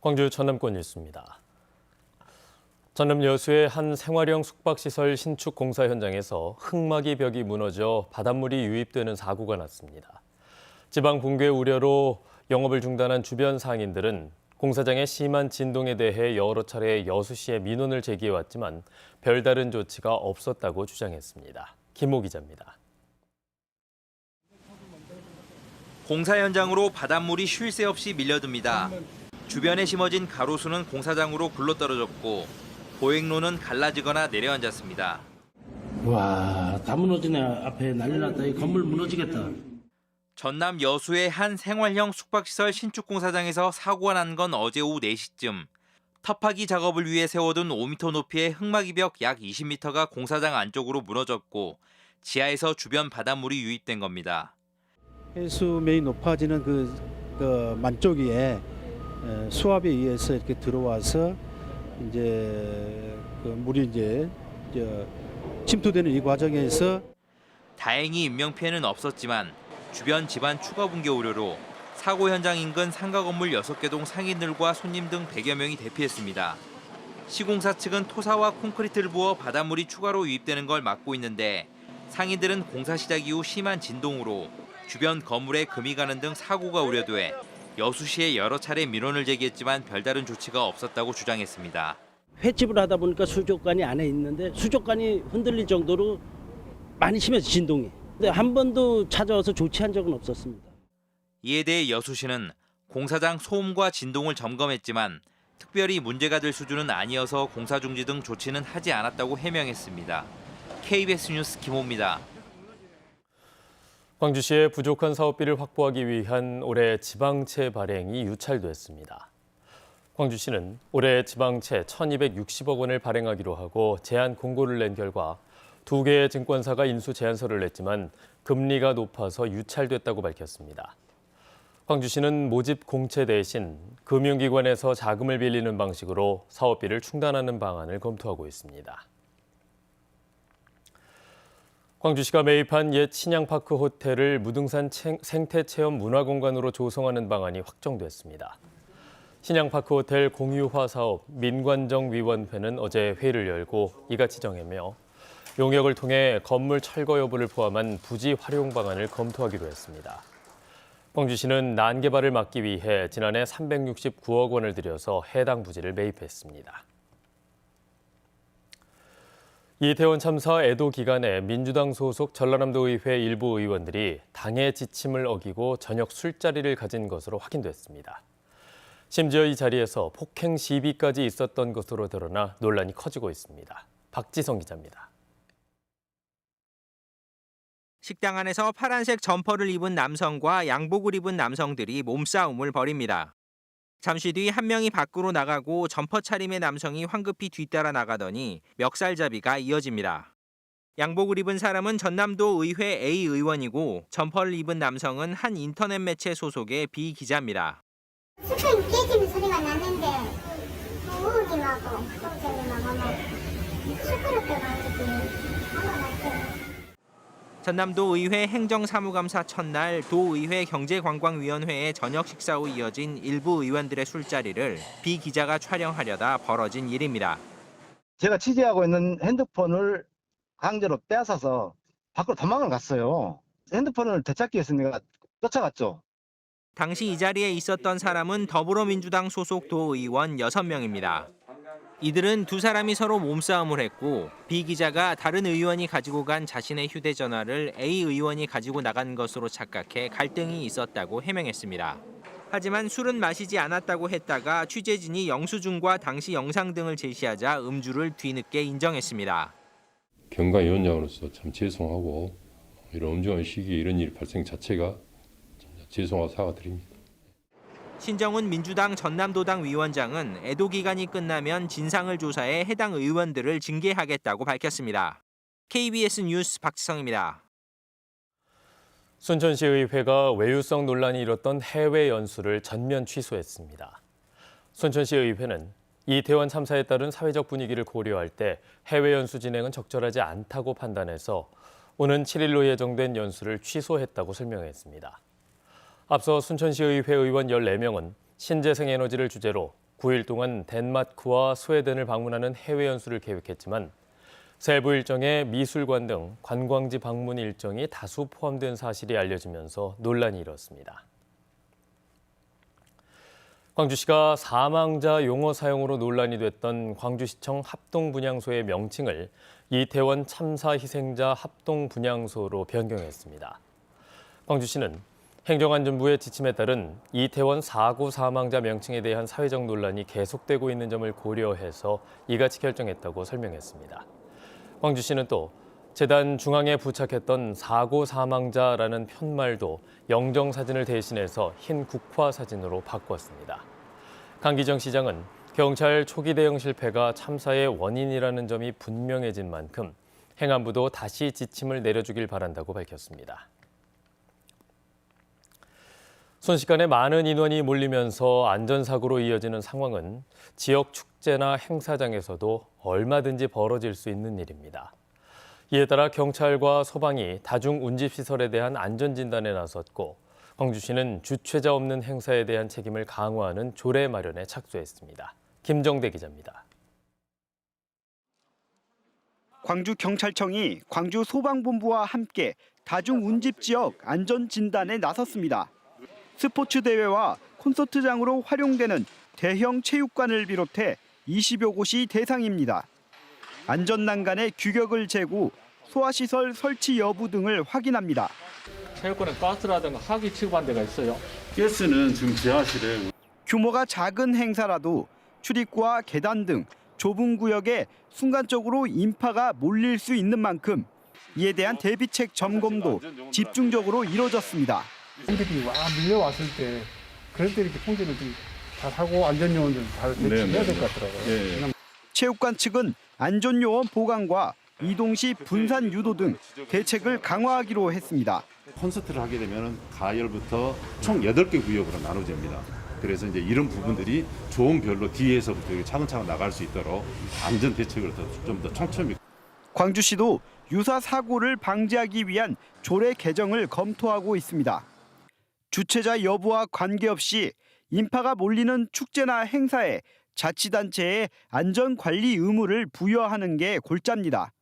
광주 전남권 뉴스입니다. 전남 여수의 한 생활형 숙박시설 신축 공사 현장에서 흙막이 벽이 무너져 바닷물이 유입되는 사고가 났습니다. 지방 붕괴 우려로 영업을 중단한 주변 상인들은 공사장의 심한 진동에 대해 여러 차례 여수시에 민원을 제기해왔지만 별다른 조치가 없었다고 주장했습니다. 김호 기자입니다. 공사 현장으로 바닷물이 쉴 새 없이 밀려듭니다. 주변에 심어진 가로수는 공사장으로 굴러떨어졌고 보행로는 갈라지거나 내려앉았습니다. 와, 다 무너지네. 앞에 난리 났다. 이 건물 무너지겠다. 전남 여수의 한 생활형 숙박시설 신축 공사장에서 사고가 난 건 어제 오후 4시쯤. 터파기 작업을 위해 세워둔 5m 높이의 흙막이 벽 약 20m가 공사장 안쪽으로 무너졌고 지하에서 주변 바닷물이 유입된 겁니다. 해수면이 높아지는 그 만조기에 수압에 의해서 이렇게 들어와서 이제 그 물이 이제 침투되는 이 과정에서 다행히 인명 피해는 없었지만 주변 집안 추가 붕괴 우려로 사고 현장 인근 상가 건물 6개 동 상인들과 손님 등 100여 명이 대피했습니다. 시공사 측은 토사와 콘크리트를 부어 바닷물이 추가로 유입되는 걸 막고 있는데 상인들은 공사 시작 이후 심한 진동으로 주변 건물에 금이 가는 등 사고가 우려돼 여수시에 여러 차례 민원을 제기했지만 별다른 조치가 없었다고 주장했습니다. 횟집을 하다 보니까 수족관이 안에 있는데 수족관이 흔들릴 정도로 많이 심해서 진동이. 근데 한 번도 찾아와서 조치한 적은 없었습니다. 이에 대해 여수시는 공사장 소음과 진동을 점검했지만 특별히 문제가 될 수준은 아니어서 공사 중지 등 조치는 하지 않았다고 해명했습니다. KBS 뉴스 김호입니다. 광주시의 부족한 사업비를 확보하기 위한 올해 지방채 발행이 유찰됐습니다. 광주시는 올해 지방채 1,260억 원을 발행하기로 하고 제안 공고를 낸 결과 2개의 증권사가 인수 제안서를 냈지만 금리가 높아서 유찰됐다고 밝혔습니다. 광주시는 모집 공채 대신 금융기관에서 자금을 빌리는 방식으로 사업비를 충당하는 방안을 검토하고 있습니다. 광주시가 매입한 옛 신양파크 호텔을 무등산 생태체험 문화공간으로 조성하는 방안이 확정됐습니다. 신양파크 호텔 공유화 사업 민관정위원회는 어제 회의를 열고 이같이 정하며 용역을 통해 건물 철거 여부를 포함한 부지 활용 방안을 검토하기로 했습니다. 광주시는 난개발을 막기 위해 지난해 369억 원을 들여서 해당 부지를 매입했습니다. 이태원 참사 애도 기간에 민주당 소속 전라남도 의회 일부 의원들이 당의 지침을 어기고 저녁 술자리를 가진 것으로 확인됐습니다. 심지어 이 자리에서 폭행 시비까지 있었던 것으로 드러나 논란이 커지고 있습니다. 박지성 기자입니다. 식당 안에서 파란색 점퍼를 입은 남성과 양복을 입은 남성들이 몸싸움을 벌입니다. 잠시 뒤 한 명이 밖으로 나가고 점퍼 차림의 남성이 황급히 뒤따라 나가더니 멱살잡이가 이어집니다. 양복을 입은 사람은 전남도 의회 A 의원이고 점퍼를 입은 남성은 한 인터넷 매체 소속의 B 기자입니다. 스크린 깨지는 소리가 났는데 우욱이 나고 갑자기 나가면 시끄럽게 가지고 화가 났어요. 전남도 의회 행정사무감사 첫날 도의회 경제관광위원회의 저녁 식사 후 이어진 일부 의원들의 술자리를 B 기자가 촬영하려다 벌어진 일입니다. 제가 취재하고 있는 핸드폰을 강제로 빼앗아서 밖으로 도망을 갔어요. 핸드폰을 되찾기 위해서 내가 쫓아갔죠. 당시 이 자리에 있었던 사람은 더불어민주당 소속 도의원 6명입니다. 이들은 두 사람이 서로 몸싸움을 했고 B 기자가 다른 의원이 가지고 간 자신의 휴대전화를 A 의원이 가지고 나간 것으로 착각해 갈등이 있었다고 해명했습니다. 하지만 술은 마시지 않았다고 했다가 취재진이 영수증과 당시 영상 등을 제시하자 음주를 뒤늦게 인정했습니다. 경과위원장으로서 참 죄송하고 이런 엄중한 시기에 이런 일 발생 자체가 죄송하고 사과드립니다. 신정훈 민주당 전남도당 위원장은 애도 기간이 끝나면 진상을 조사해 해당 의원들을 징계하겠다고 밝혔습니다. KBS 뉴스 박지성입니다. 순천시의회가 외유성 논란이 일었던 해외 연수를 전면 취소했습니다. 순천시의회는 이태원 참사에 따른 사회적 분위기를 고려할 때 해외 연수 진행은 적절하지 않다고 판단해서 오는 7일로 예정된 연수를 취소했다고 설명했습니다. 앞서 순천시의회 의원 14명은 신재생에너지를 주제로 9일 동안 덴마크와 스웨덴을 방문하는 해외 연수를 계획했지만 세부 일정에 미술관 등 관광지 방문 일정이 다수 포함된 사실이 알려지면서 논란이 일었습니다. 광주시가 사망자 용어 사용으로 논란이 됐던 광주시청 합동분향소의 명칭을 이태원 참사 희생자 합동분향소로 변경했습니다. 광주시는 행정안전부의 지침에 따른 이태원 사고 사망자 명칭에 대한 사회적 논란이 계속되고 있는 점을 고려해서 이같이 결정했다고 설명했습니다. 광주시는 또 재단 중앙에 부착했던 사고 사망자라는 편말도 영정사진을 대신해서 흰 국화사진으로 바꿨습니다. 강기정 시장은 경찰 초기 대응 실패가 참사의 원인이라는 점이 분명해진 만큼 행안부도 다시 지침을 내려주길 바란다고 밝혔습니다. 순식간에 많은 인원이 몰리면서 안전사고로 이어지는 상황은 지역 축제나 행사장에서도 얼마든지 벌어질 수 있는 일입니다. 이에 따라 경찰과 소방이 다중운집시설에 대한 안전진단에 나섰고 광주시는 주최자 없는 행사에 대한 책임을 강화하는 조례 마련에 착수했습니다. 김정대 기자입니다. 광주경찰청이 광주소방본부와 함께 다중운집지역 안전진단에 나섰습니다. 스포츠 대회와 콘서트장으로 활용되는 대형 체육관을 비롯해 20여 곳이 대상입니다. 안전난간의 규격을 재고 소화시설 설치 여부 등을 확인합니다. 체육관에 가스라든가 화기 취급한 데가 있어요. 가스는 지금 지하실에. 규모가 작은 행사라도 출입구와 계단 등 좁은 구역에 순간적으로 인파가 몰릴 수 있는 만큼 이에 대한 대비책 점검도 집중적으로 이뤄졌습니다. 사람들이 와 밀려왔을 때 그럴 때 이렇게 통제를 좀 잘 하고 안전요원들 잘 배치해야 될 것 같더라고요. 네. 체육관 측은 안전요원 보강과 이동 시 분산 유도 등 대책을 강화하기로 했습니다. 콘서트를 하게 되면 가열부터 총 8개 구역으로 나눠집니다. 그래서 이제 이런 부분들이 조음별로 뒤에서부터 차근차근 나갈 수 있도록 안전 대책을 좀 더 촘촘히. 광주시도 유사 사고를 방지하기 위한 조례 개정을 검토하고 있습니다. 주최자 여부와 관계없이 인파가 몰리는 축제나 행사에 자치단체의 안전관리 의무를 부여하는 게 골자입니다.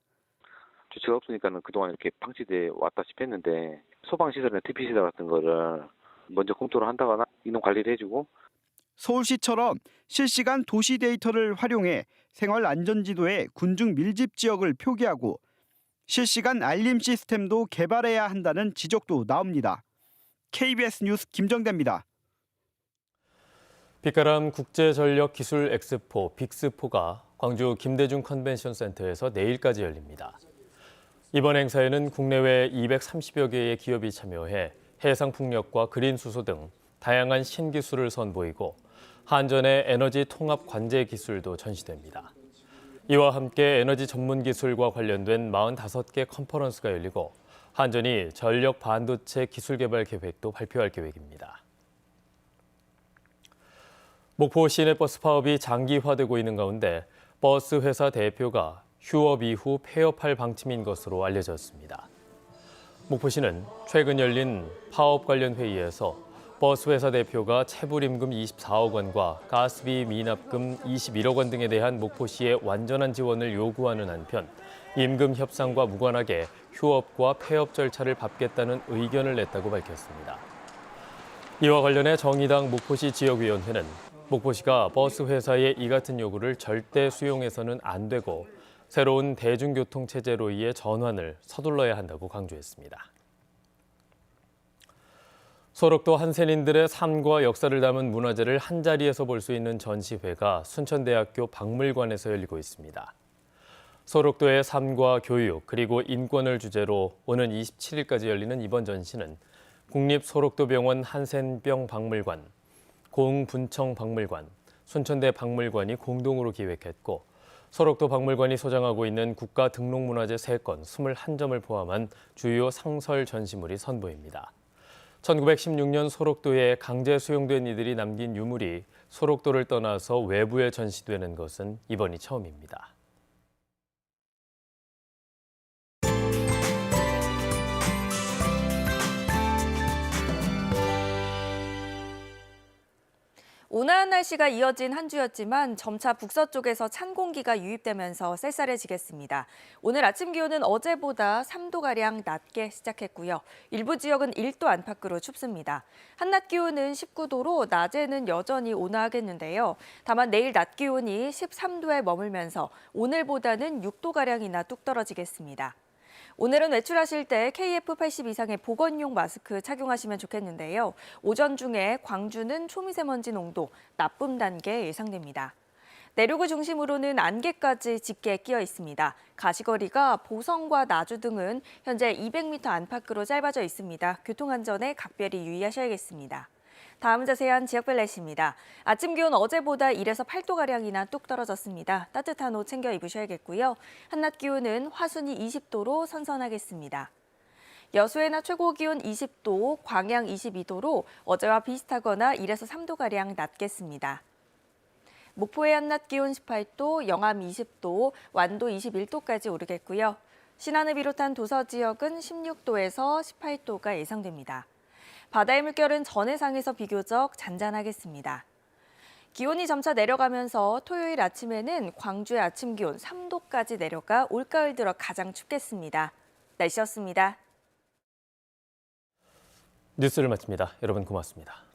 주체가 없으니까는 그동안 이렇게 방치돼 왔다시피 했는데 소방시설이나 TP시설 같은 거를 먼저 검토를 한다거나 인원 관리를 해주고 서울시처럼 실시간 도시 데이터를 활용해 생활 안전지도에 군중 밀집 지역을 표기하고 실시간 알림 시스템도 개발해야 한다는 지적도 나옵니다. KBS 뉴스 김정대입니다. 빛가람 국제전력기술 엑스포 빅스포가 광주 김대중 컨벤션 센터에서 내일까지 열립니다. 이번 행사에는 국내외 230여 개의 기업이 참여해 해상풍력과 그린수소 등 다양한 신기술을 선보이고 한전의 에너지 통합 관제 기술도 전시됩니다. 이와 함께 에너지 전문 기술과 관련된 45개 컨퍼런스가 열리고 한전이 전력 반도체 기술 개발 계획도 발표할 계획입니다. 목포 시내버스 파업이 장기화되고 있는 가운데 버스 회사 대표가 휴업 이후 폐업할 방침인 것으로 알려졌습니다. 목포시는 최근 열린 파업 관련 회의에서 버스 회사 대표가 체불임금 24억 원과 가스비 미납금 21억 원 등에 대한 목포시의 완전한 지원을 요구하는 한편 임금 협상과 무관하게 휴업과 폐업 절차를 밟겠다는 의견을 냈다고 밝혔습니다. 이와 관련해 정의당 목포시 지역위원회는 목포시가 버스 회사의 이 같은 요구를 절대 수용해서는 안 되고 새로운 대중교통 체제로의 전환을 서둘러야 한다고 강조했습니다. 소록도 한센인들의 삶과 역사를 담은 문화재를 한자리에서 볼 수 있는 전시회가 순천대학교 박물관에서 열리고 있습니다. 소록도의 삶과 교육 그리고 인권을 주제로 오는 27일까지 열리는 이번 전시는 국립소록도병원 한센병 박물관, 공분청 박물관, 순천대 박물관이 공동으로 기획했고 소록도 박물관이 소장하고 있는 국가 등록문화재 3건 21점을 포함한 주요 상설 전시물이 선보입니다. 1916년 소록도에 강제 수용된 이들이 남긴 유물이 소록도를 떠나서 외부에 전시되는 것은 이번이 처음입니다. 온화한 날씨가 이어진 한 주였지만 점차 북서쪽에서 찬 공기가 유입되면서 쌀쌀해지겠습니다. 오늘 아침 기온은 어제보다 3도가량 낮게 시작했고요. 일부 지역은 1도 안팎으로 춥습니다. 한낮 기온은 19도로 낮에는 여전히 온화하겠는데요. 다만 내일 낮 기온이 13도에 머물면서 오늘보다는 6도가량이나 뚝 떨어지겠습니다. 오늘은 외출하실 때 KF80 이상의 보건용 마스크 착용하시면 좋겠는데요. 오전 중에 광주는 초미세먼지 농도 나쁨 단계 예상됩니다. 내륙을 중심으로는 안개까지 짙게 끼어 있습니다. 가시거리가 보성과 나주 등은 현재 200m 안팎으로 짧아져 있습니다. 교통안전에 각별히 유의하셔야겠습니다. 다음 자세한 지역별 날씨입니다. 아침 기온 어제보다 1에서 8도가량이나 뚝 떨어졌습니다. 따뜻한 옷 챙겨 입으셔야겠고요. 한낮 기온은 화순이 20도로 선선하겠습니다. 여수의 낮 최고 기온 20도, 광양 22도로 어제와 비슷하거나 1에서 3도가량 낮겠습니다. 목포의 한낮 기온 18도, 영암 20도, 완도 21도까지 오르겠고요. 신안을 비롯한 도서 지역은 16도에서 18도가 예상됩니다. 바다의 물결은 전해상에서 비교적 잔잔하겠습니다. 기온이 점차 내려가면서 토요일 아침에는 광주의 아침 기온 3도까지 내려가 올가을 들어 가장 춥겠습니다. 날씨였습니다. 뉴스를 마칩니다. 여러분 고맙습니다.